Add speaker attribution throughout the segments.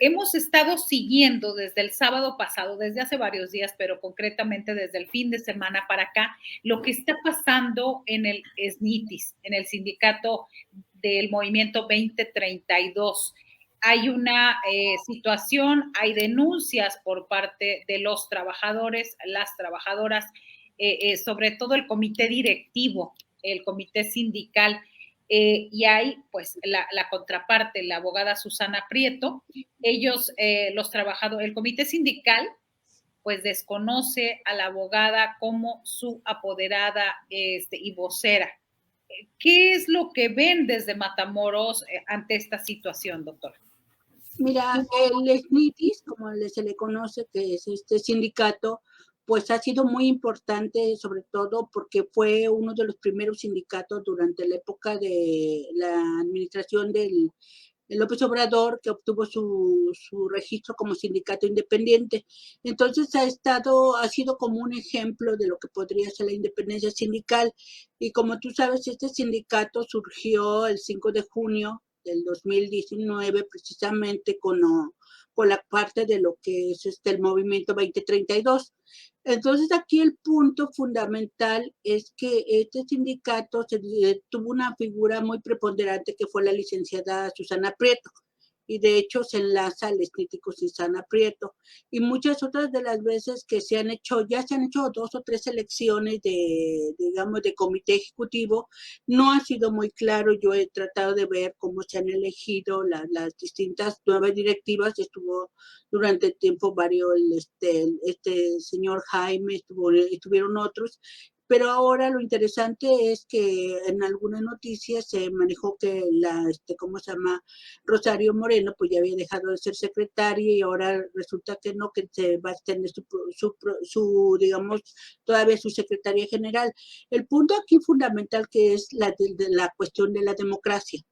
Speaker 1: hemos estado siguiendo desde el sábado pasado, desde hace varios días, pero concretamente desde el fin de semana para acá, lo que está pasando en el SNITIS, en el sindicato del Movimiento 2032. Hay una situación, hay denuncias por parte de los trabajadores, las trabajadoras, sobre todo el comité directivo, el comité sindical, y hay pues la contraparte, la abogada Susana Prieto. Ellos, los trabajadores, el comité sindical, pues desconoce a la abogada como su apoderada y vocera. ¿Qué es lo que ven desde Matamoros ante esta situación, doctora?
Speaker 2: Mira, el SNITIS, como se le conoce, que es este sindicato, pues ha sido muy importante, sobre todo porque fue uno de los primeros sindicatos durante la época de la administración del López Obrador, que obtuvo su registro como sindicato independiente. Entonces ha sido como un ejemplo de lo que podría ser la independencia sindical. Y como tú sabes, este sindicato surgió el 5 de junio del 2019, precisamente con la parte de lo que es el movimiento 2032. Entonces aquí el punto fundamental es que este sindicato tuvo una figura muy preponderante que fue la licenciada Susana Prieto, y de hecho se enlaza al escrítico Susana Prieto, y muchas otras de las veces que ya se han hecho 2 o 3 elecciones digamos, de comité ejecutivo. No ha sido muy claro, yo he tratado de ver cómo se han elegido las distintas nuevas directivas. Estuvo durante el tiempo varios, este señor Jaime, estuvieron otros, pero ahora lo interesante es que en algunas noticias se manejó que ¿cómo se llama? Rosario Moreno, pues ya había dejado de ser secretaria, y ahora resulta que no, que se va a tener digamos, todavía su secretaria general. El punto aquí fundamental que es la cuestión de la democracia.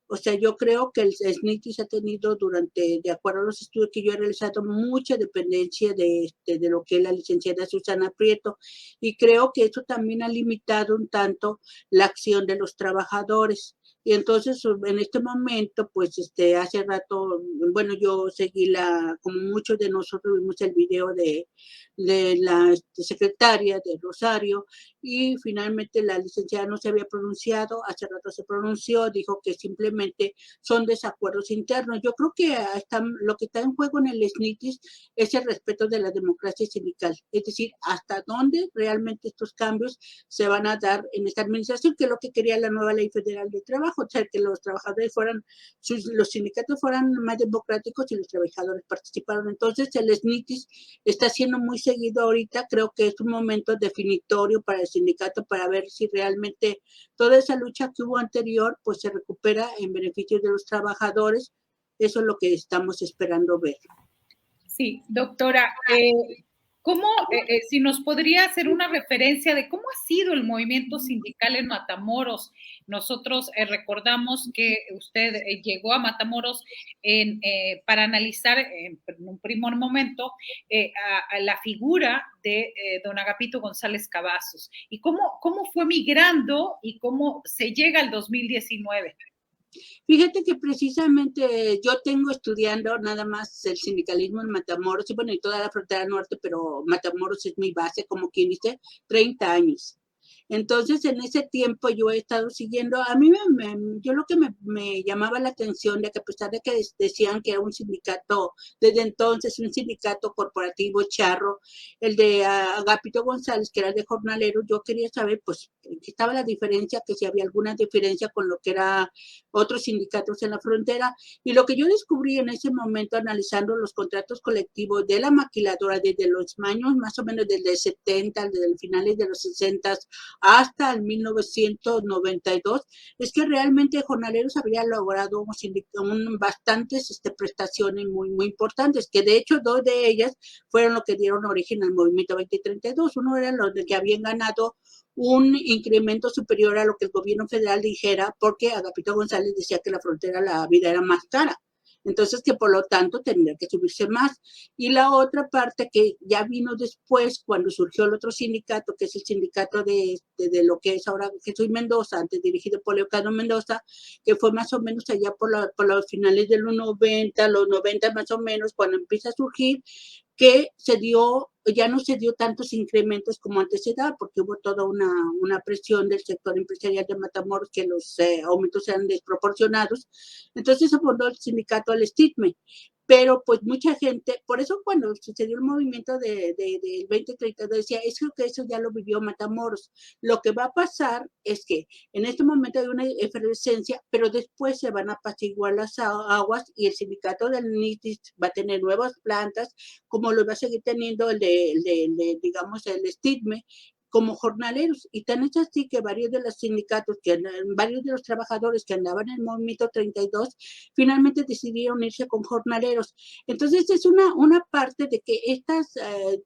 Speaker 2: O sea, yo creo que el SNITIS ha tenido de acuerdo a los estudios que yo he realizado, mucha dependencia de lo que es la licenciada Susana Prieto, y creo que eso también ha limitado un tanto la acción de los trabajadores. Y entonces, en este momento, pues, hace rato, bueno, yo seguí como muchos de nosotros vimos el video de la secretaria de Rosario, y finalmente la licenciada no se había pronunciado, hace rato se pronunció, dijo que simplemente son desacuerdos internos. Yo creo que lo que está en juego en el SNITIS es el respeto de la democracia sindical, es decir, hasta dónde realmente estos cambios se van a dar en esta administración, que es lo que quería la nueva Ley Federal de Trabajo, o sea, que los trabajadores los sindicatos fueran más democráticos y los trabajadores participaron. Entonces el SNITIS está siendo muy seguido ahorita. Creo que es un momento definitorio para el sindicato, para ver si realmente toda esa lucha que hubo anterior pues se recupera en beneficio de los trabajadores. Eso es lo que estamos esperando ver.
Speaker 1: Sí, doctora, ¿cómo, si nos podría hacer una referencia de cómo ha sido el movimiento sindical en Matamoros? Nosotros recordamos que usted llegó a Matamoros para analizar en un primer momento a la figura de don Agapito González Cavazos, y cómo fue migrando y cómo se llega al 2019.
Speaker 2: Fíjate que precisamente yo tengo estudiando nada más el sindicalismo en Matamoros, y bueno, y toda la frontera norte, pero Matamoros es mi base, como quien dice, 30 años. Entonces, en ese tiempo yo he estado siguiendo, a mí yo lo que me llamaba la atención, de que a pesar de que decían que era un sindicato, desde entonces un sindicato corporativo charro, el de Agapito González, que era de jornalero, yo quería saber, pues, qué estaba la diferencia, que si había alguna diferencia con lo que era otros sindicatos en la frontera. Y lo que yo descubrí en ese momento, analizando los contratos colectivos de la maquiladora desde los años más o menos desde el 70, desde el finales de los 60 hasta el 1992, es que realmente Jornaleros había logrado bastantes prestaciones muy, muy importantes, que de hecho 2 de ellas fueron lo que dieron origen al movimiento 2032. Uno era los de que habían ganado un incremento superior a lo que el gobierno federal dijera, porque Agapito González decía que la frontera, la vida era más cara. Entonces, que por lo tanto tendría que subirse más. Y la otra parte que ya vino después, cuando surgió el otro sindicato, que es el sindicato de lo que es ahora Jesús Mendoza, antes dirigido por Leocano Mendoza, que fue más o menos allá por los finales de los 90 más o menos, cuando empieza a surgir, que ya no se dio tantos incrementos como antes se daba, porque hubo toda una presión del sector empresarial de Matamoros, que los aumentos eran desproporcionados. Entonces se fundó el sindicato al STITME. Pero pues mucha gente, por eso cuando sucedió el movimiento del 2030, decía, es que eso ya lo vivió Matamoros. Lo que va a pasar es que en este momento hay una efervescencia, pero después se van a apaciguar las aguas y el sindicato del NITIS va a tener nuevas plantas, como lo va a seguir teniendo digamos, el STITME, como jornaleros. Y tan es así que varios de los sindicatos, varios de los trabajadores que andaban en el movimiento 32, finalmente decidieron irse con jornaleros. Entonces es una parte de que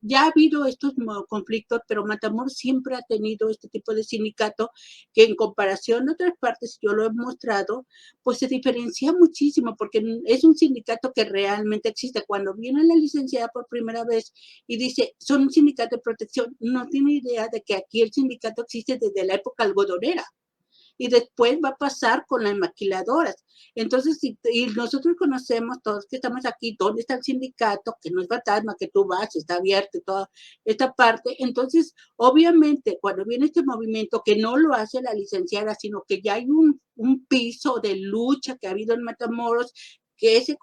Speaker 2: ya ha habido estos conflictos, pero Matamoros siempre ha tenido este tipo de sindicato que en comparación a otras partes, yo lo he mostrado, pues se diferencia muchísimo, porque es un sindicato que realmente existe. Cuando viene la licenciada por primera vez y dice, son un sindicato de protección, no tiene idea de que aquí el sindicato existe desde la época algodonera y después va a pasar con las maquiladoras. Entonces, y nosotros conocemos todos que estamos aquí, dónde está el sindicato, que no es fantasma, que tú vas, está abierto, toda esta parte. Entonces, obviamente, cuando viene este movimiento, que no lo hace la licenciada, sino que ya hay un piso de lucha que ha habido en Matamoros, que se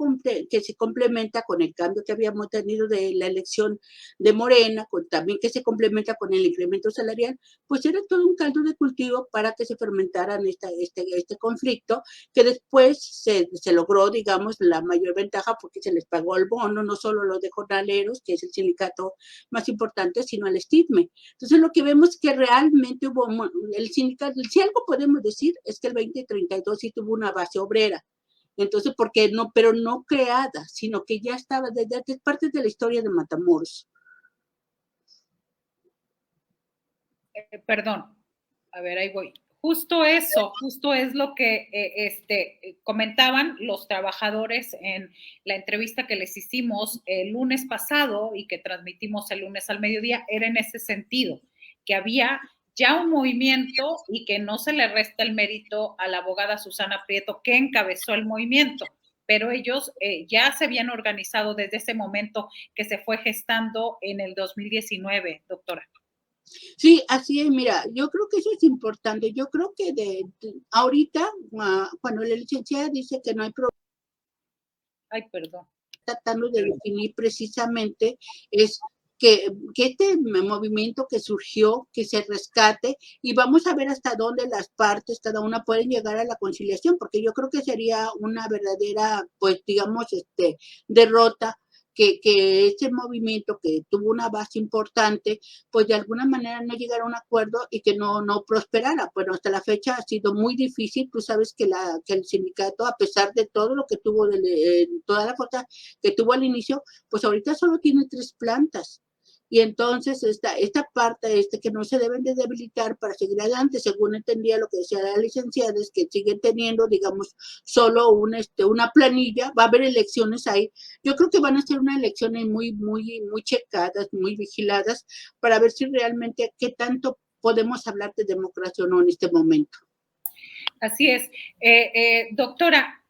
Speaker 2: complementa con el cambio que habíamos tenido de la elección de Morena, también que se complementa con el incremento salarial, pues era todo un caldo de cultivo para que se fermentaran este conflicto, que después se logró, digamos, la mayor ventaja porque se les pagó el bono, no solo los de jornaleros, que es el sindicato más importante, sino el STITME. Entonces, lo que vemos es que realmente hubo el sindicato, si algo podemos decir, es que el 2032 sí tuvo una base obrera. Entonces, porque no, pero no creada, sino que ya estaba desde antes, parte de la historia de Matamoros.
Speaker 1: Perdón, a ver, ahí voy. Justo es lo que comentaban los trabajadores en la entrevista que les hicimos el lunes pasado y que transmitimos el lunes al mediodía, era en ese sentido, que había ya un movimiento y que no se le resta el mérito a la abogada Susana Prieto, que encabezó el movimiento, pero ellos ya se habían organizado desde ese momento que se fue gestando en el 2019, doctora.
Speaker 2: Sí, así es, mira, yo creo que eso es importante. Yo creo que ahorita, cuando la licenciada dice que no hay problema,
Speaker 1: ay, perdón,
Speaker 2: tratando de definir precisamente es que este movimiento que surgió, que se rescate, y vamos a ver hasta dónde las partes, cada una, pueden llegar a la conciliación, porque yo creo que sería una verdadera, pues digamos, derrota que este movimiento que tuvo una base importante, pues de alguna manera no llegara a un acuerdo y que no prosperara. Bueno, hasta la fecha ha sido muy difícil. Tú sabes que el sindicato, a pesar de todo lo que tuvo, toda la cosa que tuvo al inicio, pues ahorita solo tiene 3 plantas. Y entonces esta parte que no se deben de debilitar para seguir adelante, según entendía lo que decía la licenciada, es que siguen teniendo, digamos, solo una planilla, va a haber elecciones ahí. Yo creo que van a ser unas elecciones muy checadas, muy vigiladas, para ver si realmente qué tanto podemos hablar de democracia o no en este momento.
Speaker 1: Así es. Doctora,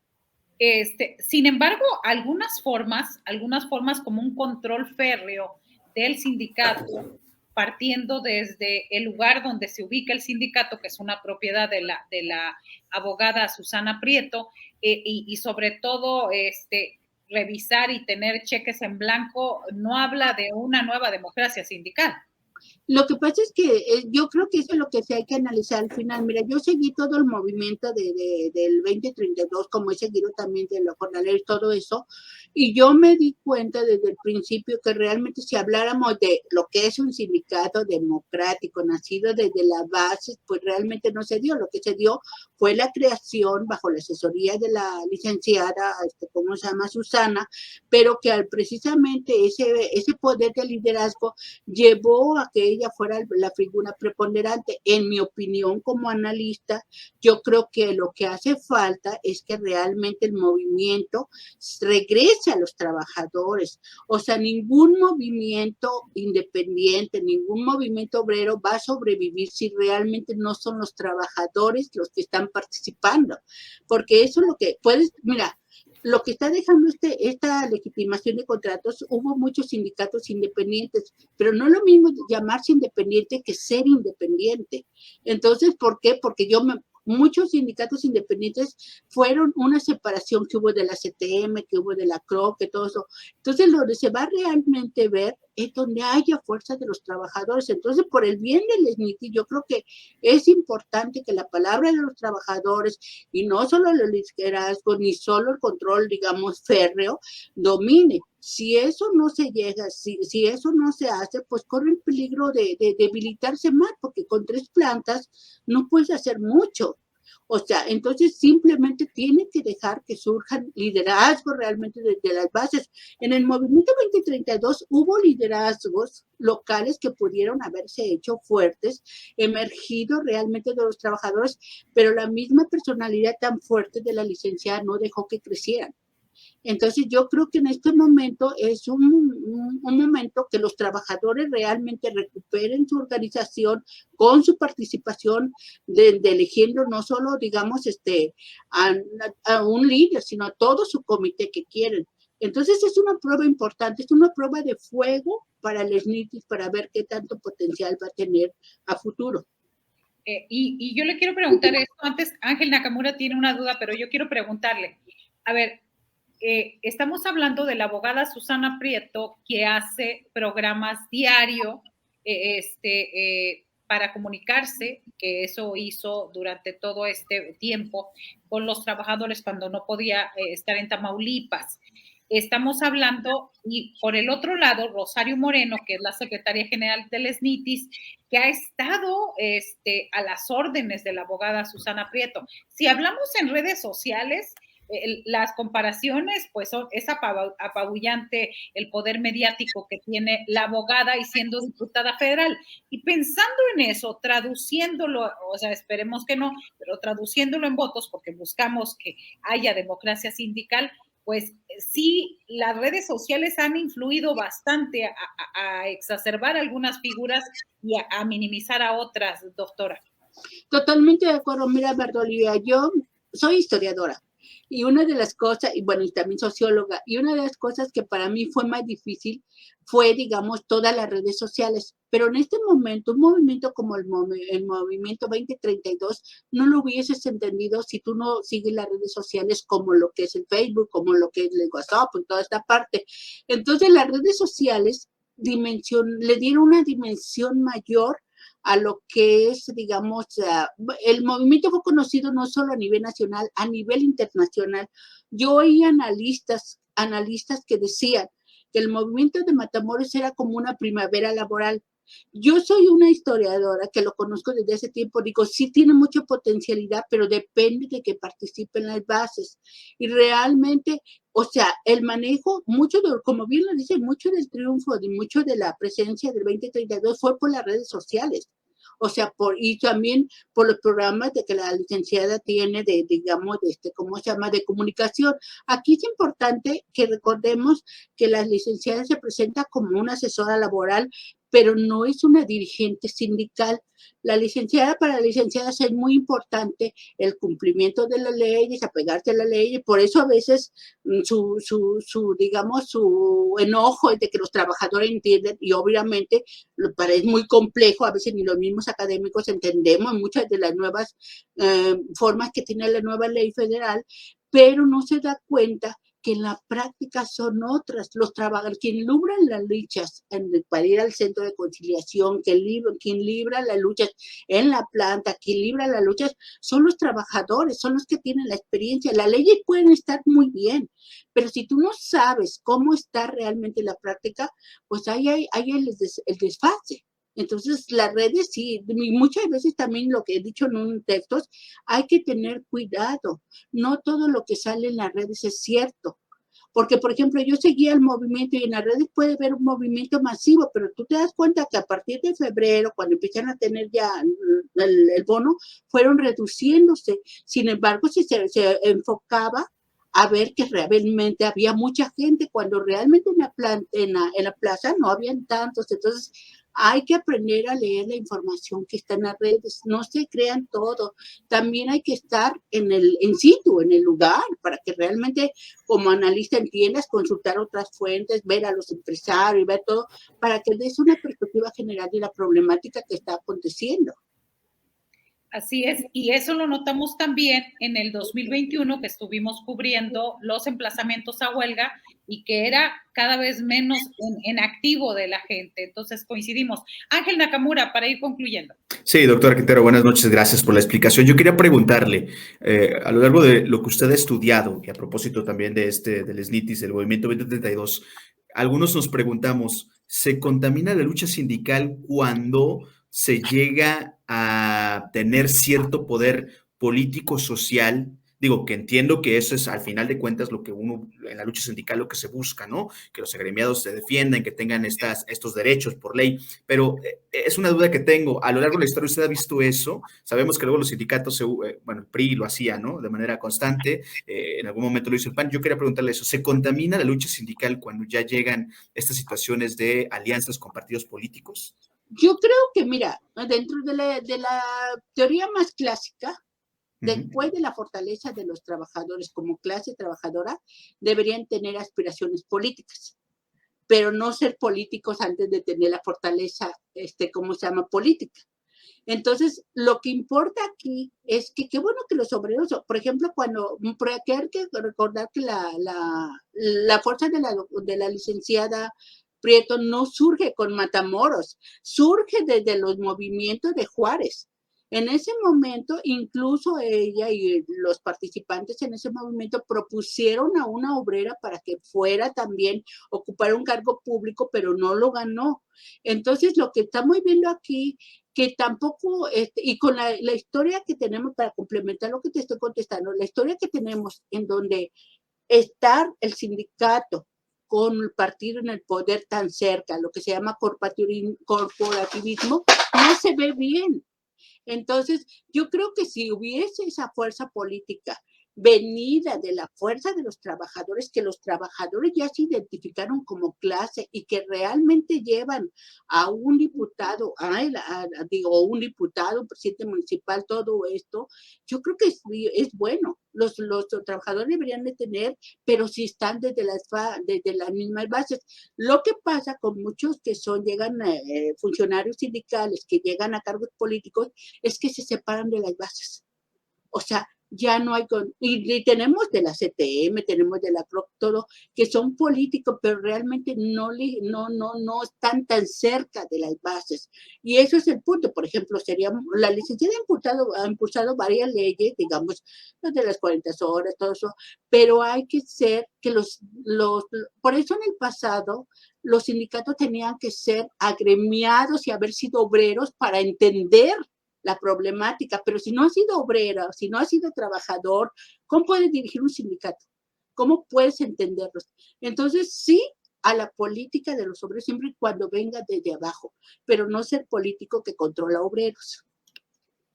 Speaker 1: sin embargo, algunas formas como un control férreo del sindicato, partiendo desde el lugar donde se ubica el sindicato, que es una propiedad de la abogada Susana Prieto, y sobre todo revisar y tener cheques en blanco, no habla de una nueva democracia sindical.
Speaker 2: Lo que pasa es que yo creo que eso es lo que se hay que analizar al final. Mira, yo seguí todo el movimiento del 2032, como he seguido también de los jornaleros, todo eso, y yo me di cuenta desde el principio que realmente si habláramos de lo que es un sindicato democrático, nacido desde la base, pues realmente no se dio. Lo que se dio fue la creación bajo la asesoría de la licenciada, ¿cómo se llama? Susana, pero que precisamente ese poder de liderazgo llevó a que ella fuera la figura preponderante. En mi opinión como analista, yo creo que lo que hace falta es que realmente el movimiento regrese a los trabajadores. O sea, ningún movimiento independiente, ningún movimiento obrero va a sobrevivir si realmente no son los trabajadores los que están participando. Porque eso es lo que puedes, mira, lo que está dejando esta legitimación de contratos, hubo muchos sindicatos independientes, pero no es lo mismo llamarse independiente que ser independiente. Entonces, ¿por qué? Porque muchos sindicatos independientes fueron una separación que hubo de la CTM, que hubo de la CRO, que todo eso. Entonces, donde se va a realmente ver es donde haya fuerza de los trabajadores. Entonces, por el bien del SNITI, yo creo que es importante que la palabra de los trabajadores, y no solo el liderazgo, ni solo el control, digamos, férreo, domine. Si eso no se llega, si eso no se hace, pues corre el peligro de debilitarse más, porque con 3 plantas no puedes hacer mucho. O sea, entonces simplemente tiene que dejar que surjan liderazgo realmente desde las bases. En el movimiento 2032 hubo liderazgos locales que pudieron haberse hecho fuertes, emergido realmente de los trabajadores, pero la misma personalidad tan fuerte de la licenciada no dejó que crecieran. Entonces yo creo que en este momento es un momento que los trabajadores realmente recuperen su organización con su participación de eligiendo no solo, digamos, a un líder, sino a todo su comité que quieren. Entonces es una prueba importante, es una prueba de fuego para el SNITIS para ver qué tanto potencial va a tener a futuro.
Speaker 1: Y yo le quiero preguntar esto, antes Ángel Nakamura tiene una duda, pero yo quiero preguntarle, a ver, estamos hablando de la abogada Susana Prieto, que hace programas diario para comunicarse, que eso hizo durante todo este tiempo con los trabajadores cuando no podía estar en Tamaulipas. Estamos hablando, y por el otro lado, Rosario Moreno, que es la secretaria general del SNITIS, que ha estado a las órdenes de la abogada Susana Prieto. Si hablamos en redes sociales, las comparaciones, pues es apabullante el poder mediático que tiene la abogada y siendo diputada federal. Y pensando en eso, traduciéndolo, o sea, esperemos que no, pero traduciéndolo en votos, porque buscamos que haya democracia sindical, pues sí, las redes sociales han influido bastante a exacerbar algunas figuras y a minimizar a otras, doctora.
Speaker 2: Totalmente de acuerdo. Mira, Bertolivia, yo soy historiadora. Y una de las cosas, y bueno, y también socióloga, y una de las cosas que para mí fue más difícil fue, digamos, todas las redes sociales. Pero en este momento, un movimiento como el movimiento 2032, no lo hubieses entendido si tú no sigues las redes sociales como lo que es el Facebook, como lo que es el WhatsApp, y toda esta parte. Entonces, las redes sociales le dieron una dimensión mayor a lo que es, digamos, el movimiento fue conocido no solo a nivel nacional, a nivel internacional. Yo oí analistas que decían que el movimiento de Matamoros era como una primavera laboral. Yo soy una historiadora que lo conozco desde hace tiempo, digo, sí tiene mucha potencialidad, pero depende de que participen las bases. Y realmente, o sea, el manejo, como bien lo dicen, mucho del triunfo, mucho de la presencia del 2032 fue por las redes sociales. O sea, y también por los programas de que la licenciada tiene digamos, ¿cómo se llama?, de comunicación. Aquí es importante que recordemos que la licenciada se presenta como una asesora laboral, pero no es una dirigente sindical. Para la licenciada es muy importante el cumplimiento de las leyes, apegarse a la ley, y por eso a veces digamos, su enojo es de que los trabajadores entienden, y obviamente es muy complejo, a veces ni los mismos académicos entendemos muchas de las nuevas formas que tiene la nueva ley federal, pero no se da cuenta que en la práctica son otras. Los trabajadores, quien libran las luchas para ir al centro de conciliación, quien libra las luchas en la planta, quien libra las luchas, son los trabajadores, son los que tienen la experiencia. Las leyes pueden estar muy bien, pero si tú no sabes cómo está realmente la práctica, pues ahí hay el desfase. Entonces, las redes sí, y muchas veces también lo que he dicho en un texto, hay que tener cuidado. No todo lo que sale en las redes es cierto. Porque, por ejemplo, yo seguía el movimiento y en las redes puede haber un movimiento masivo, pero tú te das cuenta que a partir de febrero, cuando empiezan a tener ya el bono, fueron reduciéndose. Sin embargo, si se enfocaba a ver que realmente había mucha gente, cuando realmente en la plaza no habían tantos. Entonces, hay que aprender a leer la información que está en las redes, no se crean todo. También hay que estar en situ, en el lugar, para que realmente como analista entiendas, consultar otras fuentes, ver a los empresarios, ver todo, para que des una perspectiva general de la problemática que está aconteciendo.
Speaker 1: Así es, y eso lo notamos también en el 2021 que estuvimos cubriendo los emplazamientos a huelga y que era cada vez menos en activo de la gente. Entonces coincidimos. Ángel Nakamura, para ir concluyendo.
Speaker 3: Sí, doctora Quintero, buenas noches, gracias por la explicación. Yo quería preguntarle, a lo largo de lo que usted ha estudiado, y a propósito también de del SNITIS, el Movimiento 2032, algunos nos preguntamos, ¿se contamina la lucha sindical cuando se llega a tener cierto poder político-social? Digo, que entiendo que eso es al final de cuentas lo que uno en la lucha sindical lo que se busca, ¿no? Que los agremiados se defiendan, que tengan estos derechos por ley, pero es una duda que tengo. A lo largo de la historia usted ha visto eso. Sabemos que luego los sindicatos, bueno, el PRI lo hacía, ¿no? De manera constante. En algún momento lo hizo el PAN. Yo quería preguntarle eso. ¿Se contamina la lucha sindical cuando ya llegan estas situaciones de alianzas con partidos políticos?
Speaker 2: Yo creo que, mira, dentro de la teoría más clásica, después de la fortaleza de los trabajadores como clase trabajadora, deberían tener aspiraciones políticas, pero no ser políticos antes de tener la fortaleza, ¿cómo se llama? Política. Entonces, lo que importa aquí es que qué bueno que los obreros, por ejemplo, porque hay que recordar que la fuerza de la licenciada Prieto no surge con Matamoros, surge desde los movimientos de Juárez. En ese momento, incluso ella y los participantes en ese movimiento propusieron a una obrera para que fuera también, ocupar un cargo público, pero no lo ganó. Entonces, lo que estamos viendo aquí, que tampoco, y con la historia que tenemos, para complementar lo que te estoy contestando, la historia que tenemos en donde estar el sindicato con el partido en el poder tan cerca, lo que se llama corporativismo, no se ve bien. Entonces, yo creo que si hubiese esa fuerza política venida de la fuerza de los trabajadores, que los trabajadores ya se identificaron como clase y que realmente llevan a un diputado, un diputado, un presidente municipal, todo esto, yo creo que es bueno. Los trabajadores deberían de tener, pero si están desde las mismas bases. Lo que pasa con muchos que llegan funcionarios sindicales, que llegan a cargos políticos, es que se separan de las bases. O sea, ya no hay, y tenemos de la CTM, tenemos de la CROC, todo, que son políticos, pero realmente no están tan cerca de las bases. Y eso es el punto. Por ejemplo, la licenciada ha impulsado varias leyes, digamos, de las 40 horas, todo eso, pero hay que ser que por eso en el pasado los sindicatos tenían que ser agremiados y haber sido obreros para entender la problemática, pero si no has sido obrera, si no has sido trabajador, ¿cómo puedes dirigir un sindicato? ¿Cómo puedes entenderlos? Entonces, sí, a la política de los obreros siempre y cuando venga desde abajo, pero no ser político que controla obreros.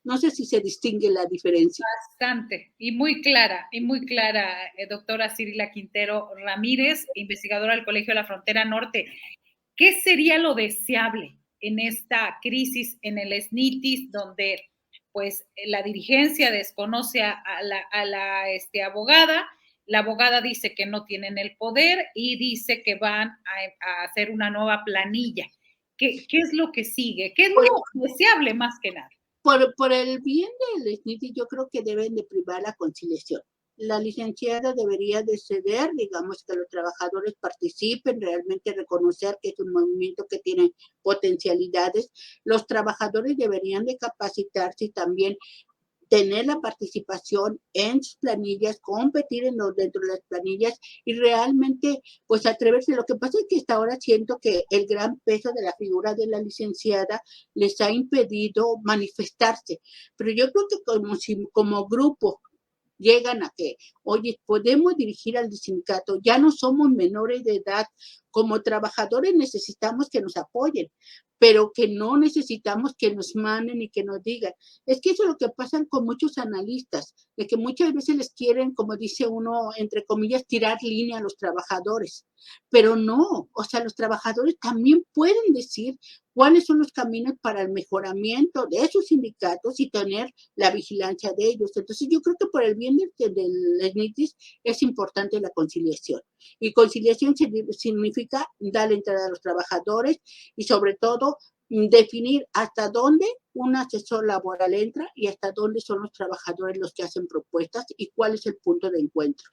Speaker 2: No sé si se distingue la diferencia.
Speaker 1: Bastante, y muy clara, doctora Cirila Quintero Ramírez, investigadora del Colegio de la Frontera Norte. ¿Qué sería lo deseable en esta crisis en el SNITIS, donde pues la dirigencia desconoce a la abogada, la abogada dice que no tienen el poder y dice que van a hacer una nueva planilla? ¿Qué es lo que sigue? ¿Qué es lo deseable más que nada?
Speaker 2: Por el bien del SNITIS, yo creo que deben de privar la conciliación. La licenciada debería de ceder, digamos, que los trabajadores participen, realmente reconocer que es un movimiento que tiene potencialidades. Los trabajadores deberían de capacitarse y también tener la participación en sus planillas, competir dentro de las planillas y realmente pues atreverse. Lo que pasa es que hasta ahora siento que el gran peso de la figura de la licenciada les ha impedido manifestarse, pero yo creo que como grupo llegan a que, oye, podemos dirigir al sindicato, ya no somos menores de edad, como trabajadores necesitamos que nos apoyen, pero que no necesitamos que nos manden y que nos digan. Es que eso es lo que pasa con muchos analistas, de que muchas veces les quieren, como dice uno, entre comillas, tirar línea a los trabajadores, pero no, o sea, los trabajadores también pueden decir cuáles son los caminos para el mejoramiento de sus sindicatos y tener la vigilancia de ellos. Entonces, yo creo que por el bien del SNITIS es importante la conciliación. Y conciliación significa darle entrada a los trabajadores y sobre todo definir hasta dónde un asesor laboral entra y hasta dónde son los trabajadores los que hacen propuestas y cuál es el punto de encuentro.